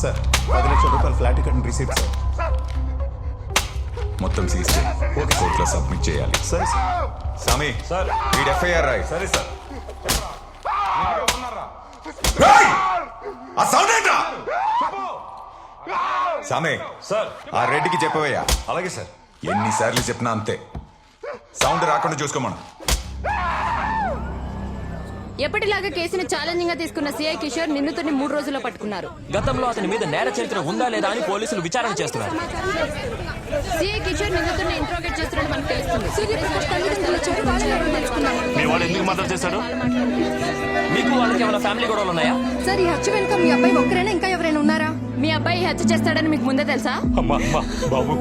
Sir 10 లక్షల రూపాయలు flat ticket receipt sir. మొత్తం సీజ్ ఓకే కోర్టులో సబ్మిట్ చేయాలి. సరే సామి సార్. వీడి ఎఫ్ఐఆర్ రాయి. సరే సార్. ఆ సౌండ్ ఏంట్రా? సామే సార్. ఆ రెడ్డికి చెప్పవయ్యా. అలాగే సార్. ఎన్నిసార్లు చెప్పినా అంతే, సౌండ్ రాకుండా చూసుకోమను. ఎప్పటిలాగా కేసును ఛాలెంజింగ్ గా తీసుకున్న సిఐ కిషోర్ నిందితుడిని 3 రోజుల్లో పట్టుకున్నారు. గతంలో అతని మీద నేర చరిత్ర ఉందా లేదా అని పోలీసులు విచారణ చేస్తున్నారు. సిఐ కిషోర్ నిందితుడిని ఇంట్రోగేట్ చేస్తున్నట్టు మనకు తెలుస్తుంది. మీ వాడు ఎందుకు మద్దతు చేశాడు? మీకు వాళ్ళకి ఏమైనా ఫ్యామిలీ గొడవలు ఉన్నాయా? సార్, ఈ హత్య వెనుక మీ అబ్బాయి ఒక్కరైనా ఇంకా ఎవరైనా ఉన్నారా? మీ అబ్బాయి హత్య చేస్తాడని మీకు ముందే తెలుసా? అమ్మా బాబు,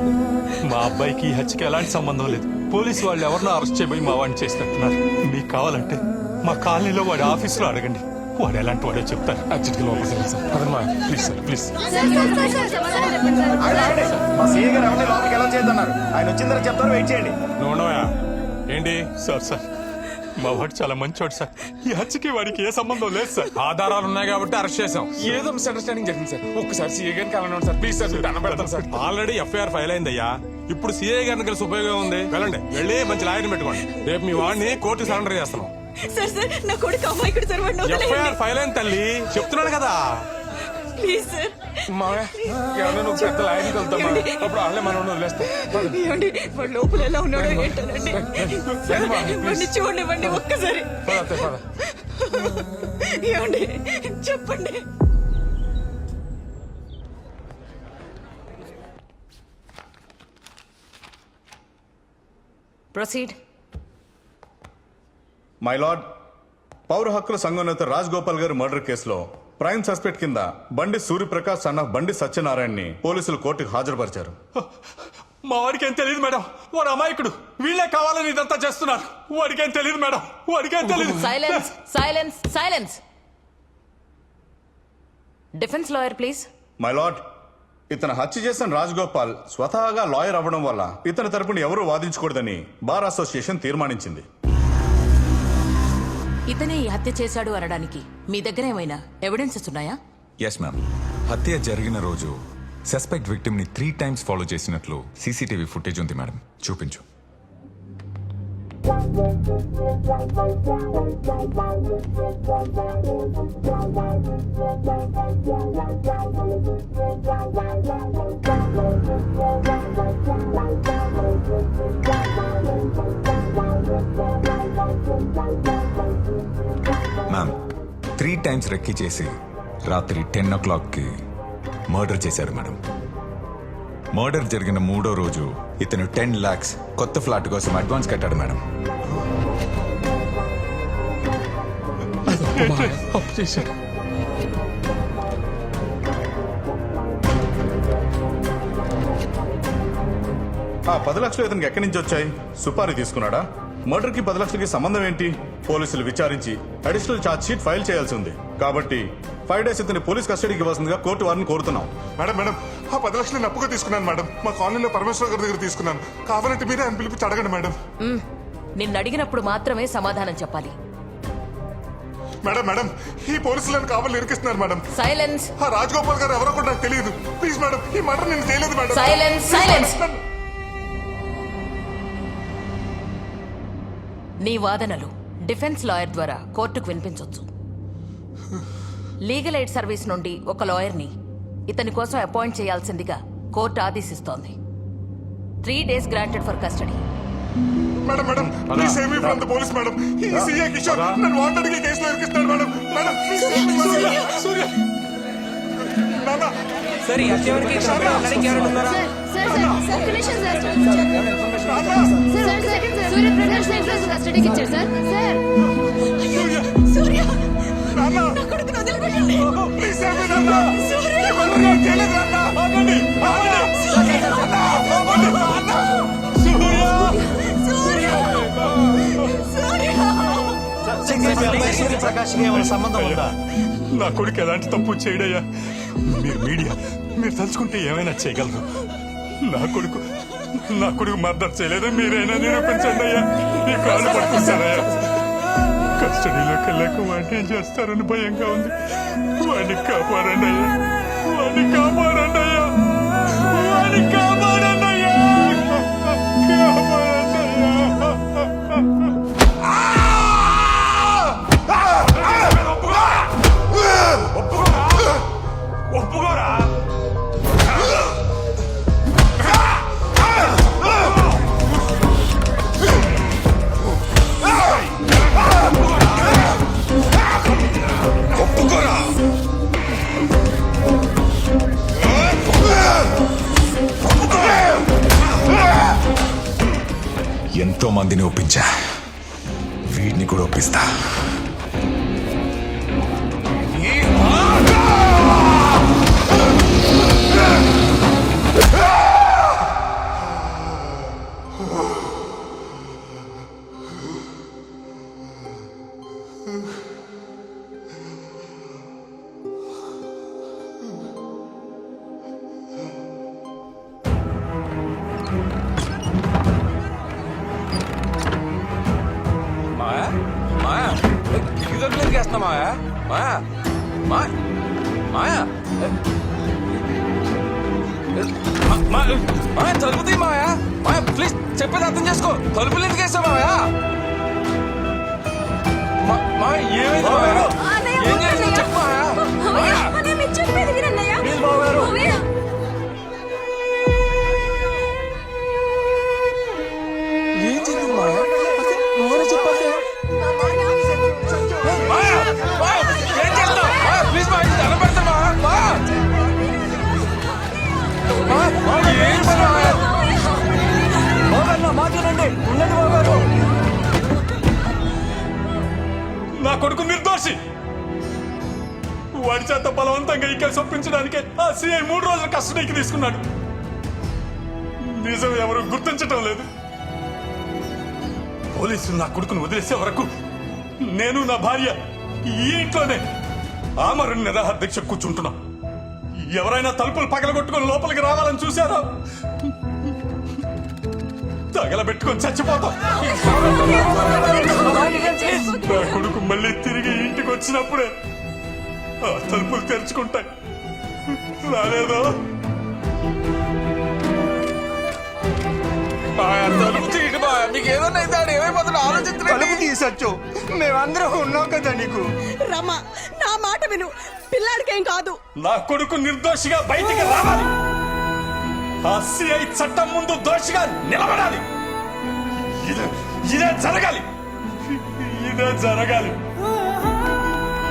మా అబ్బాయికి ఈ హత్యకి ఎలాంటి సంబంధం లేదు. పోలీసు వాళ్ళు ఎవరినో అరెస్ట్ చేయబోయి మా వాడిని చేసినట్టున్నారు. మీకు కావాలంటే మా కాలనీలో వాడి ఆఫీసులో అడగండి, వాడు ఎలాంటి వాడో చెప్తారు. అర్జెంట్గా లోపలికి సార్. అదమ్మా ప్లీజ్ సార్, ప్లీజ్. మా సీఏ గారు ఎవరిని లోపలికి ఎలా చేద్దన్నారు? ఆయన వచ్చిన తర్వాత చెప్తారు, వెయిట్ చేయండి. నోనోయా ఏంటి సార్ మా వాడు చాలా మంచివాడు సార్. ఈ హత్యకి వాడికి ఏ సంబంధం లేదు సార్. ఆధారాలు ఉన్నాయి కాబట్టి అరెస్ట్ చేసాం. ఏదో మిస్అండర్స్టాండింగ్ జరిగింది సార్. ఒక్కసారి సీఏ గారిని కలవండి సార్, ప్లీజ్ సార్. దండం పెడతాను సార్. ఆల్రెడీ ఎఫ్ఐఆర్ ఫైల్ అయిందయ్యా. ఇప్పుడు సీఏ గారిని కలిసి ఉపయోగం ఉంది. వెళ్ళండి, వెళ్ళి మంచి లాయర్ని పెట్టుకోండి. రేపు మీ వాడిని కోర్టు సరెండర్ చేస్తాను. సార్ సార్, నా కొడుకు అమ్మాయికుడు సార్, ఎఫ్ఐఆర్ ఫైల్ అయింది తల్లి, చెప్తున్నాను కదా. Please sir. మావయ్య ఎవరైనా నువ్వు పెద్ద లాయర్ని కలుద్దామా? అప్పుడు వాళ్ళే మనం వదిలేస్తాం. వాడు లోపల ఎలా ఉన్నాడో ఏంటోనండి. వాడిని చూడండి ఒక్కసారి. ఏమండి చెప్పండి. ప్రొసీడ్. మై లార్డ్, పౌర హక్కుల సంఘం నేత రాజ్ గోపాల్ గారి మర్డర్ కేసులో ప్రైమ్ సస్పెక్ట్ కింద బండి సూర్యప్రకాష్ సన్ ఆఫ్ బండి సత్యనారాయణని పోలీసులు కోర్టుకు హాజరుపరిచారు. మా వాడికి ఏం తెలియదు మేడం, వాడు అమాయకుడు. వీళ్ళే కావాలని ఇదంతా చేస్తున్నారు. వాడికి ఏం తెలియదు మేడం, వాడికి ఏం తెలియదు. Silence silence silence. Defence lawyer please. My lord, ఇతను హత్య చేసిన రాజ్ గోపాల్ స్వతహాగా లాయర్ అవ్వడం వల్ల ఇతని తరపున ఎవరూ వాదించకూడదని బార్ అసోసియేషన్ తీర్మానించింది. ఇతనే ఈ హత్య చేశాడు అనడానికి మీ దగ్గర ఏమైనా ఎవిడెన్సెస్ ఉన్నాయా? Yes ma'am. హత్య జరిగిన రోజు సస్పెక్ట్ విక్టిమ్ ని 3 times ఫాలో చేసినట్లు సీసీటీవీ ఫుటేజ్ ఉంది మేడం, చూపించు. మ్యామ్, 3 times రెక్కి చేసి రాత్రి 10 o'clockకి మర్డర్ చేశారు మేడం. మర్డర్ జరిగిన 3వ రోజు ఇతను 10 lakhs కొత్త ఫ్లాట్ కోసం అడ్వాన్స్ కట్టాడు మేడం. ఆ 10 లక్షలు ఇతనికి ఎక్కడి నుంచి వచ్చాయి? సుపారీ తీసుకున్నాడా? మర్డర్ కి 10 లక్షలకి సంబంధం ఏంటి? పోలీసులు విచారించి అడిషనల్ ఛార్జ్ షీట్ ఫైల్ చేయాల్సి ఉంది. కాబట్టి 5 days ఇతని పోలీస్ కస్టడీకి ఇవ్వాల్సిందిగా కోర్టు వారిని కోరుతున్నాం. మేడం ఆ 10 లక్షలు నేను అప్పుగా తీసుకున్నాను మేడం. మా కాలనీలో పరమేశ్వర గారి దగ్గర తీసుకున్నాను. కావాలంటే మీరే ఆయన పిలిపించి అడగండి మేడం. నిన్ను అడిగినప్పుడు మాత్రమే సమాధానం చెప్పాలి. మేడం ఈ పోలీసులను కావాలని ఇరికిస్తున్నారు మేడం. సైలెన్స్. ఆ రాజగోపాల్ గారు ఎవరో కూడా నాకు తెలియదు. ప్లీజ్ మేడం, ఈ మర్డర్ నేను చేయలేదు మేడం. Silence silence. నీ వాదనలు డిఫెన్స్ లాయర్ ద్వారా కోర్టుకు వినిపించవచ్చు. లీగల్ ఎయిడ్ సర్వీస్ నుండి ఒక లాయర్ని ఇతని కోసం అపాయింట్ చేయాల్సిందిగా కోర్టు ఆదేశిస్తోంది. 3 days granted for custody. Madam please save me from the police madam. ఈ సీఏ కిషోర్ నన్ను వాంటెడ్ గా కేసులో ఇరికిస్తాడు మేడం. Please save me Surya. నాన్న సరే, ఎవరికి కస్టడీకి ఇచ్చారు సార్. సూర్య నాన్న నా కొడుకుని వదిలిపెట్టండి. ప్లీజ్ సేవ్ మీ నాన్న. సూర్య నేను చేయలేదు నాన్న. ఆగండి సూర్యప్రకాష్ కి ఏమైనా సంబంధం ఉందా? నా కొడుకు ఎలాంటి తప్పు చేయడయ్యా. మీరు మీడియా, మీరు తలుచుకుంటే ఏమైనా చేయగలరు. నా కొడుకు నా కొడుకు మర్డర్ చేయలేదు, మీరైనా నిరూపించండి అయ్యా. ఈ కాళ్ళు పట్టుకుంటారయ్యా. కస్టడీలోకి వెళ్ళాక వాడిని ఏం చేస్తారని భయంగా ఉంది. వాడిని కాపాడండి అయ్యా, వాడిని కాపాడండి అయ్యా, వాడిని కాపాడండి అయ్యా, కాపాడండి అయ్యా. ఒప్పుకోరా? ఎంతో మందిని ఒప్పించా, వీడిని కూడా ఒప్పిస్తా. మాయా మాయా ఇదొకలేదు చేస్తున్నా మాయా మాయా మాయా మాయా మాయా తలుపు తీ మాయా మాయా ప్లీజ్ చెప్పేది అర్థం చేసుకో. తలుపులు ఎందుకు వేసావు మాయా? మాయా ఏమైంది మాయా? ఏం చేసింది చెప్పు మాయా. మాయా ప్లీజ్ బాబు గారు. ఏం చేసింది మాయా? నువ్వే చెప్పాలి. మాయా మాయా ఏం చేస్తావు మాయా? ప్లీజ్ మాయా దండం పెడతా మాయా. మాయా మాయా ఏం పని మాయా? నా కొడుకు నిర్దోషి. వాడి చేత బలవంతంగా ఈ కేసు ఒప్పించడానికే ఆ సిఐ 3 రోజులు కస్టడీకి తీసుకున్నాడు. నిజం ఎవరు గుర్తించటం లేదు. పోలీసులు నా కొడుకును వదిలేసే వరకు నేను నా భార్య ఈ ఇంట్లోనే ఆమరణ నిరాహార దీక్ష కూర్చుంటున్నాం. ఎవరైనా తలుపులు పగలగొట్టుకుని లోపలికి రావాలని చూశారా? తగలబెట్టుకొని చచ్చిపోతాం. నా కొడుకు మళ్ళీ తిరిగి ఇంటికి వచ్చినప్పుడే ఆ తలుపులు తెరుచుకుంటాయి. రాలేదో మాయా తలుపు తీయండి మాయా. మీకు ఏదన్నా అయితే ఆడు ఏమైపోతుందో ఆలోచించండి. తీసొచ్చు, మేమందరం ఉన్నాం కదా నీకు. రమ్మా, నా మాట విను. పిల్లాడికేం కాదు. నా కొడుకు నిర్దోషిగా బయటికి రావాలి. ఆ సిఐ చట్టం ముందు దోషిగా నిలబడాలి. ఇదే జరగాలి, ఇదే జరగాలి.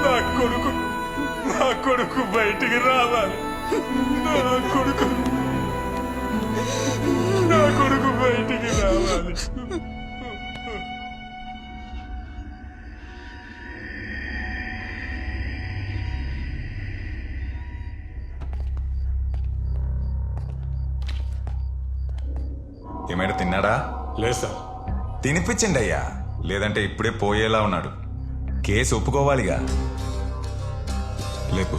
నా కొడుకు బయటికి రావాలి. నా కొడుకు బయటికి రావాలి. ఏమైనా తిన్నాడా? లేదు సార్. తినిపించండి అయ్యా, లేదంటే ఇప్పుడే పోయేలా ఉన్నాడు. కేసు ఒప్పుకోవాలిగా. లేకు.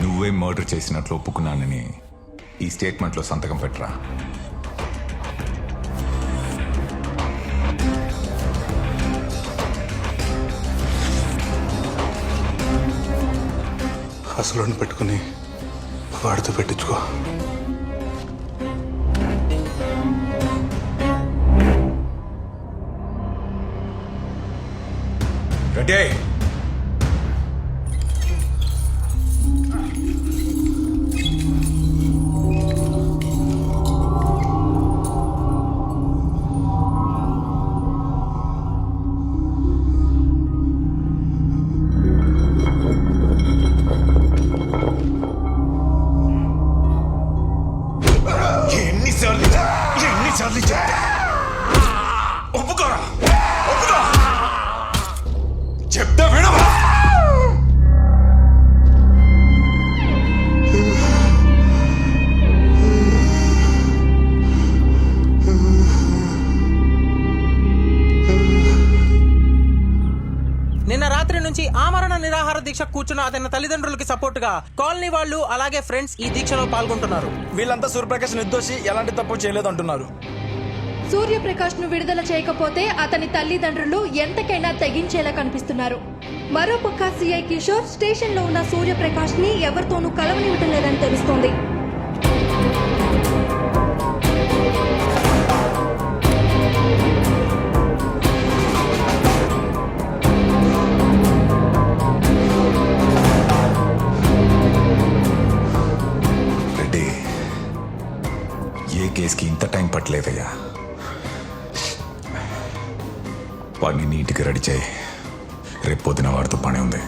నువ్వే మర్డర్ చేసినట్లు ఒప్పుకున్నానని ఈ స్టేట్మెంట్లో సంతకం పెట్టరా. అసలు పెట్టుకుని వాడితో పెట్టించుకో. రెడీ. ఎన్నిసార్లు చెప్తా? ఒప్పుకోరా, ఒప్పుకో. చెప్తా వినవా? దీక్ష కూర్చున్న అతని తల్లిదండ్రులకి సపోర్ట్ గా కాలనీ వాళ్ళు అలాగే ఫ్రెండ్స్ ఈ దీక్షలో పాల్గొంటున్నారు. వీళ్ళంతా సూర్యప్రకాష్ నిర్దోషి, ఎలాంటి తప్పు చేయలేదు అంటున్నారు. సూర్యప్రకాష్ ను విడుదల చేయకపోతే అతని తల్లిదండ్రులు ఎంతకైనా తెగించేలా కనిపిస్తున్నారు. మరోపక్క సిఐ కిషోర్ స్టేషన్ లో ఉన్న సూర్యప్రకాష్ ని ఎవరితోనూ కలవనివ్వటం లేదని తెలుస్తోంది. రెడ్డి, ఏ కేసుకి ఇంత టైం పట్టలేదయ్యా. వాడిని నీట్గా రెడీ చేయి. రేపు పొద్దున వాడితో పని ఉంది.